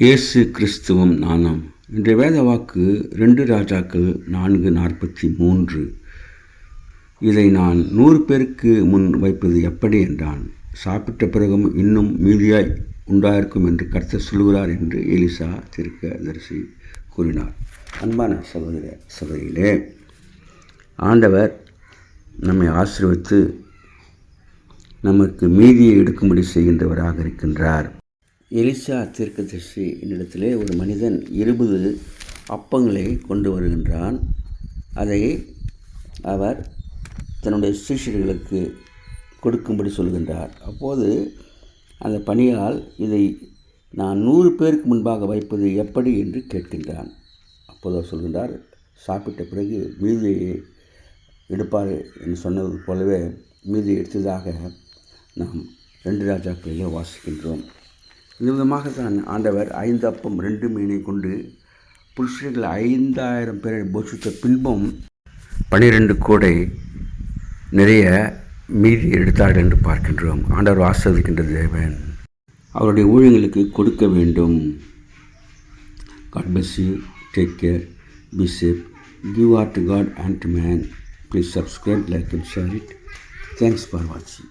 இயேசு கிறிஸ்துவும் நானும். இன்றைய வேத வாக்கு 2 ராஜாக்கள் 4:43. இதை நான் 100 பேருக்கு முன் வைப்பது எப்படி என்றான். சாப்பிட்ட பிறகும் இன்னும் மீதியாய் உண்டாயிருக்கும் என்று கர்த்தர் சொல்கிறார் என்று எலிசா தீர்க்கதரிசி கூறினார். அன்பான சகோதர சகோதரிகளே, ஆண்டவர் நம்மை ஆசீர்வதித்து நமக்கு மீதியை எடுக்கும்படி செய்கின்றவராக இருக்கின்றார். எலிசா தீர்க்கதரிசி என்னிடத்திலே ஒரு மனிதன் 20 அப்பங்களை கொண்டு வருகின்றான். அதை அவர் தன்னுடைய சீஷர்களுக்கு கொடுக்கும்படி சொல்கின்றார். அப்போது அந்த பணியால் இதை நான் 100 பேருக்கு முன்பாக வைப்பது எப்படி என்று கேட்கின்றான். அப்போது அவர் சொல்கின்றார், சாப்பிட்ட பிறகு மீதியை எடுப்பார் என்று சொன்னது போலவே மீதியை எடுத்ததாக நாம் 2 ராஜாக்களிலே வாசிக்கின்றோம். இந்த விதமாகத்தான் ஆண்டவர் 5 அப்பம் 2 மீனை கொண்டு புருஷர்கள் 5000 பேரை போஷித்த பின்பும் 12 கூடை நிறைய மீதி எடுத்தார்கள் என்று பார்க்கின்றோம். ஆண்டவர் ஆசீர்வதிக்கின்ற தேவன் அவருடைய ஊழியர்களுக்கு கொடுக்க வேண்டும். God bless you. Take care. Be safe. Give heart to God and to man. Please subscribe, like and share it. Thanks for watching.